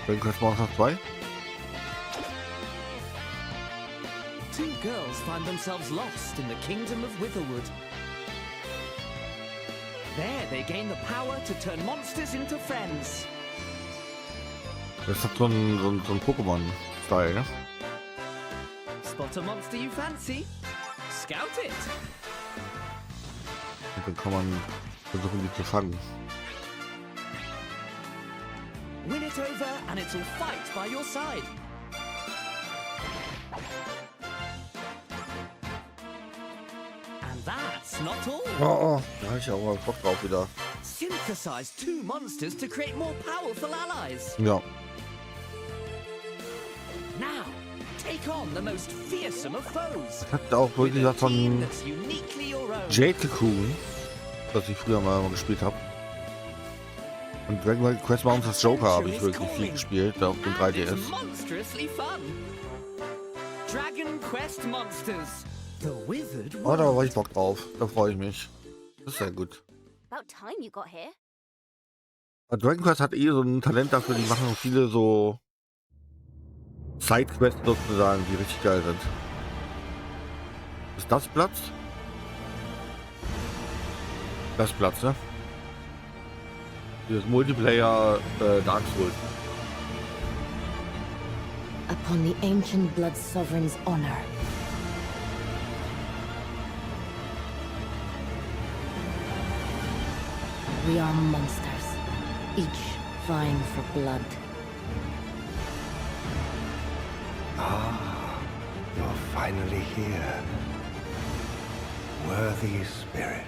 Dragon Quest Monsters 2. Two girls find themselves lost in the kingdom of Witherwood. There they gain the power to turn monsters into friends. Das ist so ein Pokémon-Style, ne? Spot a monster you fancy? Scout it! Und dann kann man versuchen, die zu fangen. Win it over and it'll fight by your side. And that's not all. Oh, da habe ich auch mal Bock drauf wieder. Synthesize two monsters to create more powerful allies. Ja. Now, take on the most fearsome of foes. Hat auch wirklich was von That's uniquely your own. Jade Cocoon, das ich früher mal gespielt habe. Und Dragon Quest Monsters Joker habe ich wirklich viel gespielt, auf dem 3DS. Monstrously fun. Dragon Quest Monsters. The Wizard. Oh, da war ich Bock drauf. Da freue ich mich. Das ist sehr gut. About time you got here. Dragon Quest hat eh so ein Talent dafür, die machen viele so Sidequests sozusagen, die richtig geil sind. Ist das Platz? Das Platz, ne? Dieses Multiplayer Dark Souls. Upon the ancient blood sovereign's honor. We are monsters, each vying for blood. Ah, you're finally here. Worthy spirit.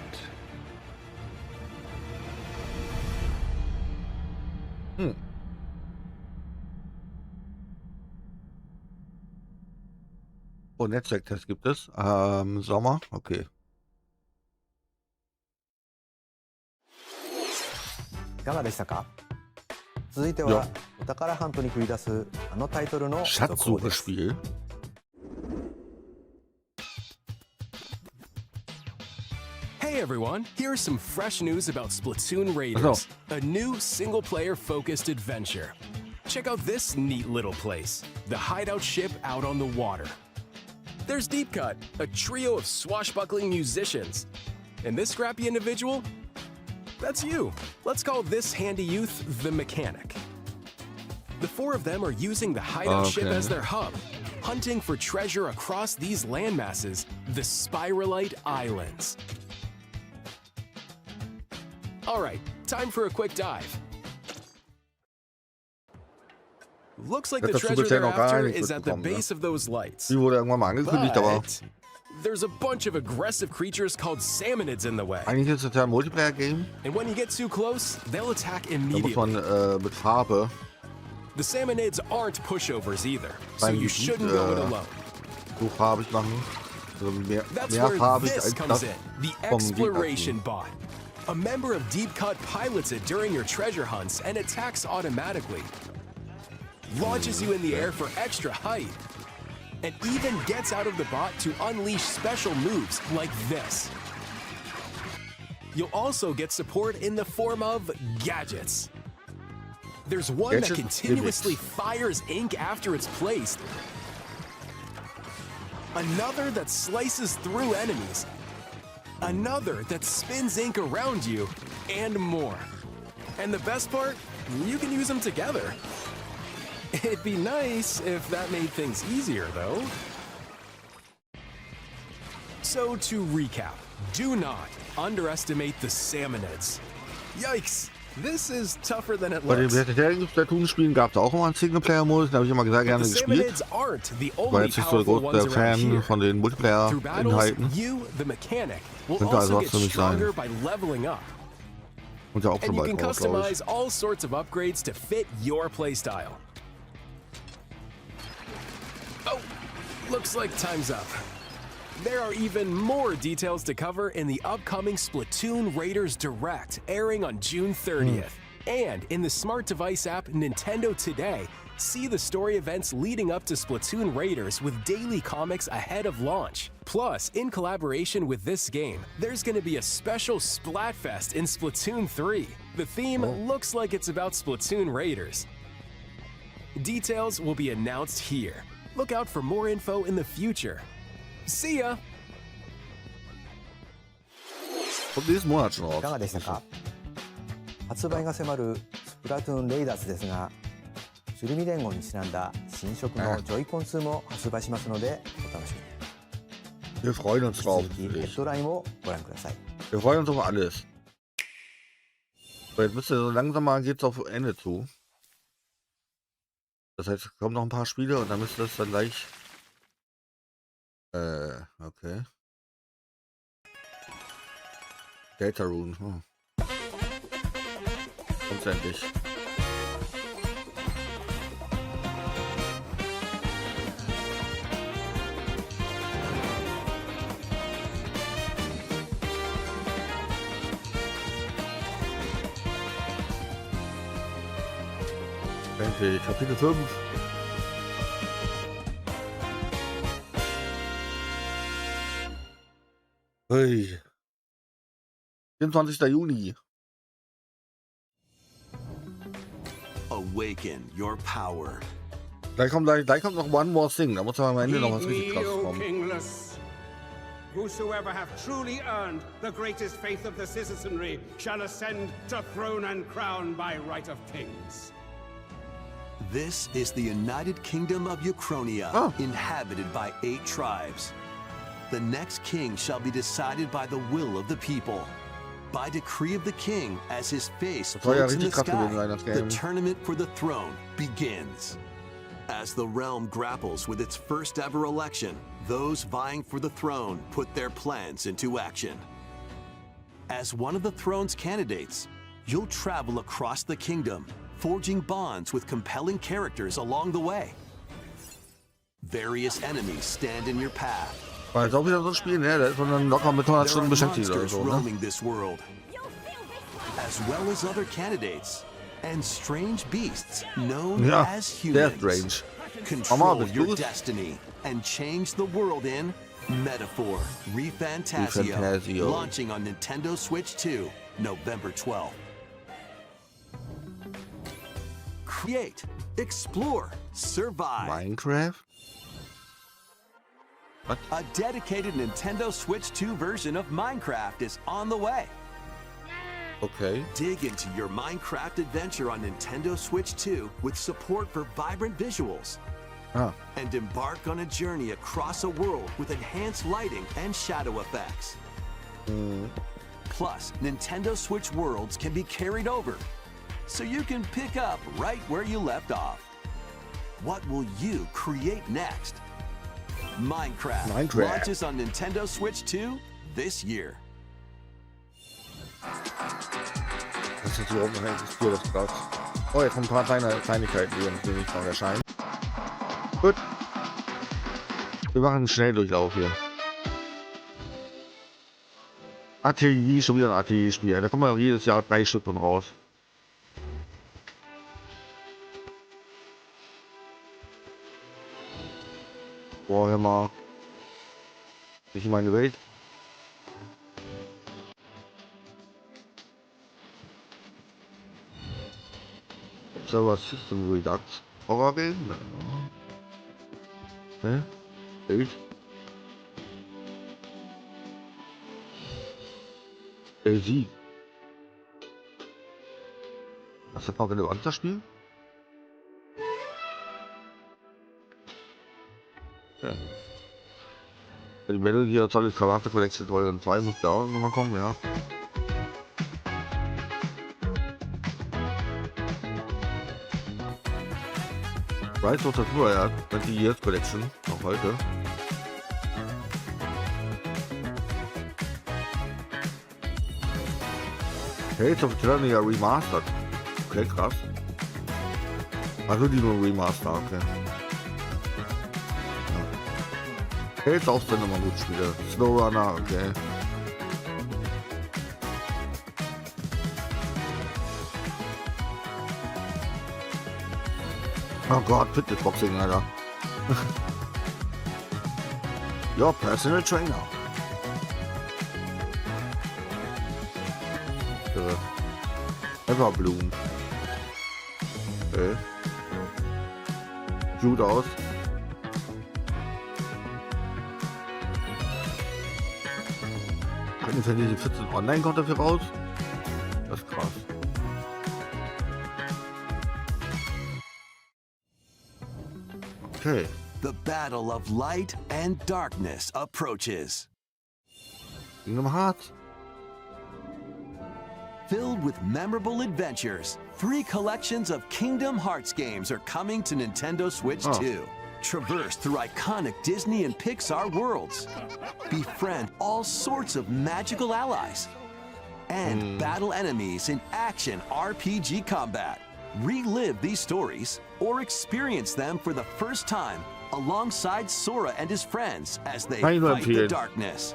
Oh, Netzwerktest gibt es. Sommer, okay. いかがでしたか？続いてはお宝ハントに繰り出すあのタイトルの続報です。 Schatzsuche-Spiel. Hey everyone, here is some fresh news about Splatoon Raiders, a new single-player focused adventure. Check out this neat little place, the hideout ship out on the water. There's DIREKT, a trio of swashbuckling musicians. And this scrappy individual? That's you. Let's call this handy youth the mechanic. The four of them are using the hideout ship as their hub, hunting for treasure across these landmasses, the Spiralite Islands. All right, time for a quick dive. Looks like the treasure they're after is at the base of those lights. Die wurde irgendwann mal angekündigt, aber there's a bunch of aggressive creatures called salmonids in the way. eigentlich ist es ja ein Multiplayer-Game. And when you get too close, they'll attack Da muss immediately. man mit Farbe. The salmonids aren't pushovers either, so you shouldn't go it alone. So farbig machen. Also That's mehr where farbig this als comes das in, the vom exploration DIREKT. bot. A member of DeepCut pilots it during your treasure hunts and attacks automatically. launches you in the air for extra height, and even gets out of the bot to unleash special moves like this. You'll also get support in the form of gadgets. There's one that continuously fires ink after it's placed, another that slices through enemies, another that spins ink around you, and more. And the best part, you can use them together. It'd be nice if that made things easier, though. So to recap, do not underestimate the Salmonids. Yikes, this is tougher than it Bei den looks. Splatoon-Spielen gab es auch immer einen Singleplayer-Modus, den habe ich immer sehr gerne gespielt. War jetzt nicht so der große Fan von den Multiplayer-Inhalten. Könnte also was für mich sein. Und ja auch schon bald raus, glaube ich. Customize all sorts of upgrades to fit your playstyle. Oh, looks like time's up. There are even more details to cover in the upcoming Splatoon Raiders Direct, airing on June 30th. And in the smart device app Nintendo Today, see the story events leading up to Splatoon Raiders with daily comics ahead of launch. Plus, in collaboration with this game, there's going to be a special Splatfest in Splatoon 3. The theme looks like it's about Splatoon Raiders. Details will be announced here. Look out for more info in the future. See ya! いかがでしたか？発売が迫るスプラトゥーンレイダーズですが、シュルミ連合にちなんだ新色のジョイコン2も発売しますのでお楽しみに。 Wir freuen uns drauf. 引き続きヘッドラインをご覧ください。 Wir freuen uns auf alles. So, jetzt wisst ihr, so langsam mal geht's auf Ende zu. Das heißt, es kommen noch ein paar Spiele und dann müsste es dann gleich... okay. Data Rune. Kommt's endlich. Endlich, Kapitel 5. Hey. 24. Juni. Awaken your power. Gleich kommt noch One More Thing. Da muss aber am Ende noch was richtig krasses kommen. Kingless. Whosoever hath truly earned the greatest faith of the citizenry shall ascend to throne and crown by right of kings. This is the United Kingdom of Ukronia, inhabited by 8 tribes. The next king shall be decided by the will of the people. By decree of the king, as his face floats in the sky, the tournament for the throne begins. As the realm grapples with its first ever election, those vying for the throne put their plans into action. As one of the throne's candidates, you'll travel across the kingdom, forging bonds with compelling characters along the way. Various enemies stand in your path. War jetzt auch wieder so ein Spiel, ne? Da ist man dann locker mit 100 Stunden beschäftigt oder so, ne? Roaming this world, as well as other candidates and strange beasts known as humans. Strange. Control your destiny and change the world in Metaphor ReFantazio, launching on Nintendo Switch 2, November 12th. Create, explore, survive. Minecraft? What? A dedicated Nintendo Switch 2 version of Minecraft is on the way. Okay. Dig into your Minecraft adventure on Nintendo Switch 2 with support for vibrant visuals. And embark on a journey across a world with enhanced lighting and shadow effects. Plus, Nintendo Switch worlds can be carried over, so you can pick up right where you left off. What will you create next? Minecraft launches on Nintendo Switch 2 this year. Das ist überhaupt noch nicht das Spiel, das braucht. Oh, jetzt kommen ein paar Kleinigkeiten, die uns nicht noch erscheinen. Gut. Wir machen einen Schnelldurchlauf hier. Artillerie, schon wieder ein Artillerie-Spiel. Da kommen ja jedes Jahr 3 Stück von raus. Boah, hör mal. Nicht in meine Welt. Server System Redux. Horror Game? Ne? Bild? Sieg. Was hat man relevant das Spiel? Ja. Die Metal Gear Solid Charakter Collection Volume 2 muss da auch nochmal kommen, ja. Rise of the Tour, ja, 20 Years Collection, auch heute. Tales of Eternia Remastered. Okay, krass. Also die nur Remaster, okay. Ja. Tales auch sind immer gut Spiele. Snowrunner, okay. Oh Gott, Fitnessboxing, Alter. Your personal trainer. Everbloom. Okay. Gut aus. Hatten wir diese 14 Online-Konto dafür raus? Das ist krass. Okay. The battle of light and darkness approaches. Kingdom Hearts. Filled with memorable adventures, 3 collections of Kingdom Hearts games are coming to Nintendo Switch 2. Traverse through iconic Disney and Pixar worlds. Befriend all sorts of magical allies. And battle enemies in action RPG combat. Relive these stories or experience them for the first time alongside Sora and his friends as they fight the darkness.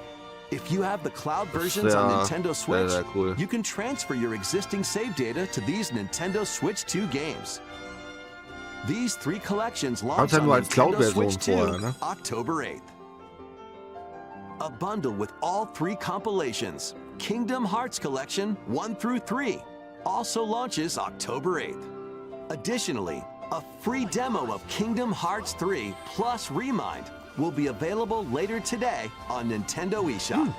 If you have the cloud versions on Nintendo Switch, cool. you can transfer your existing save data to these Nintendo Switch 2 games. These 3 collections launch on Nintendo Switch 2 October 8th. A bundle with all 3 compilations, Kingdom Hearts Collection 1 through 3, also launches October 8th. Additionally, a free demo of Kingdom Hearts 3 plus Remind will be available later today on Nintendo eShop.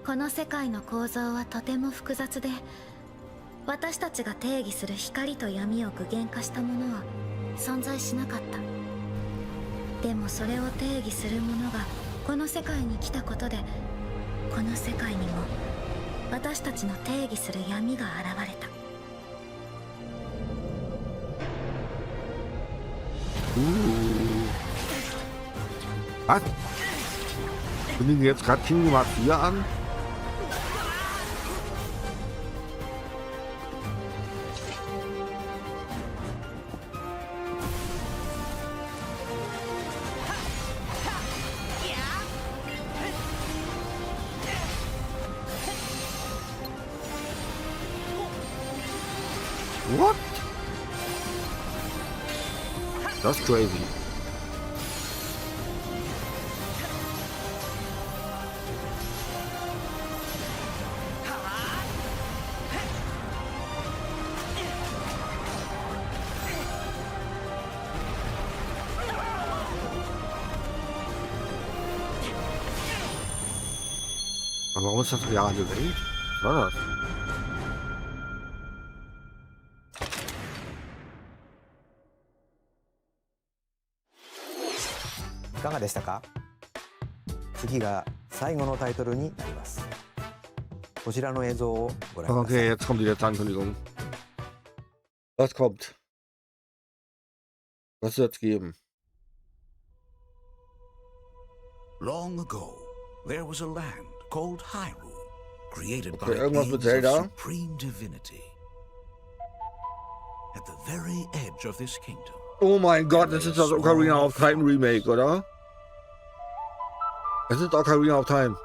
この世界の構造はとても複雑で、私たちが定義する光と闇を具現化したものは存在しなかった。でもそれを定義するものがこの世界に来たことで、この世界にも私たちの定義する闇が現れた。Was? Kündigen jetzt gerade Kingdom Hearts 4 an? What? That's crazy. Aber warum ist das reale Welt? Was war das?いかがでしたか？次が最後のタイトルになります。こちらの映像をご覧ください。Okay, jetzt kommt die letzte Ankündigung. Was kommt? Was wird's geben? Long ago, there was a land called Hyrule, created by irgendwas mit beings of Zelda? supreme divinity. At the very edge of this kingdom. Oh mein Gott, das ist das Ocarina of Time Remake, oder? Es ist Ocarina of Time.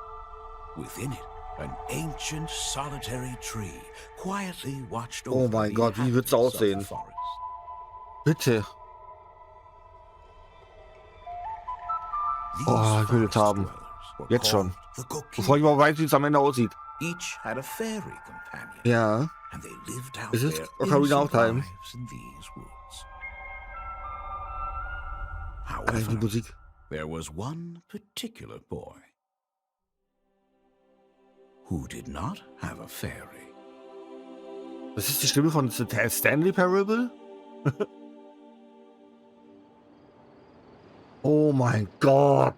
Within it An ancient solitary tree quietly watched Oh over mein the Gott, wie wird's inhabitants of the aussehen? forest. Bitte. These Oh, ich will jetzt forest haben. dwellers were Jetzt schon. called the GUCKT. Bevor ich mal weiß, wie es am Ende aussieht. Each had a fairy companion, Ja. and they lived out Es ist their Ocarina of innocent Time. lives in these woods. Alter, die However, Musik. there was one particular boy who did not have a fairy. Das ist die Stimme von Stanley Parable? Oh mein Gott.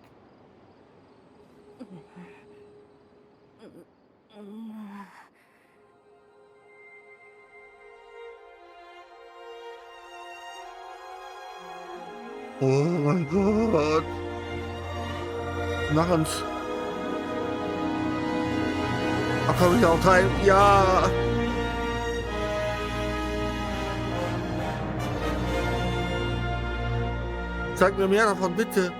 Oh mein Gott. Machen's. Ocarina of Time. Ja. Zeig mir mehr davon, bitte.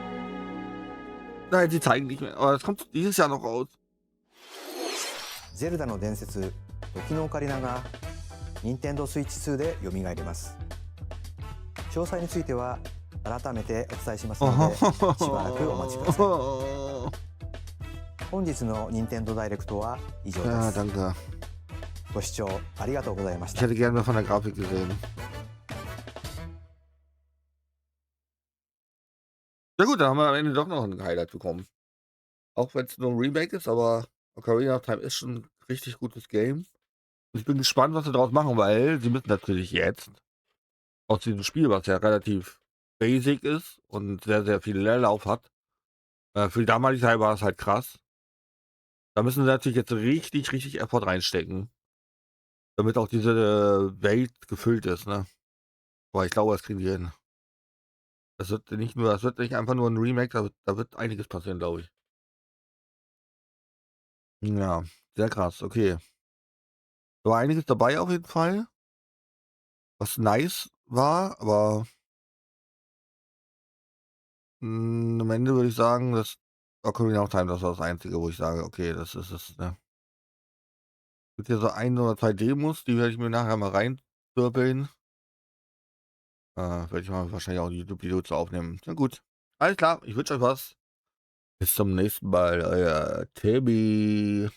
Nein, sie zeigen nicht mehr. Aber das kommt dieses Jahr noch raus. ゼルダの伝説時のオカリナが任天堂スイッチ2で蘇ります詳細については改めてお伝えしますのでしばらくお待ちください本日の任天堂ダイレクトは以上です danke. ご視聴ありがとうございまし Ich た hätte gerne mehr von der Grafik gesehen. Ja gut, dann haben wir am Ende doch noch ein Highlight bekommen. Auch wenn es nur ein Remake ist, aber Ocarina of Time ist schon ein richtig gutes Game. Und ich bin gespannt, was sie daraus machen, weil sie müssen natürlich jetzt aus diesem Spiel, was ja relativ basic ist und sehr, sehr viel Leerlauf hat, für die damalige Zeit war es halt krass. Da müssen sie natürlich jetzt richtig, richtig Effort reinstecken, damit auch diese Welt gefüllt ist, ne? Aber ich glaube, das kriegen die hin. Das wird nicht einfach nur ein Remake, da wird einiges passieren, glaube ich. Ja, sehr krass, okay. Da war einiges dabei auf jeden Fall, was nice war, aber am Ende würde ich sagen, dass Ocarina of Time, das war das Einzige, wo ich sage, okay, das ist es, ne? Es gibt hier so 1 oder 2 Demos, die werde ich mir nachher mal reinwirbeln. Werde ich mal wahrscheinlich auch ein YouTube-Video zu aufnehmen. Na gut, alles klar, ich wünsche euch was. Bis zum nächsten Mal, euer Timmy.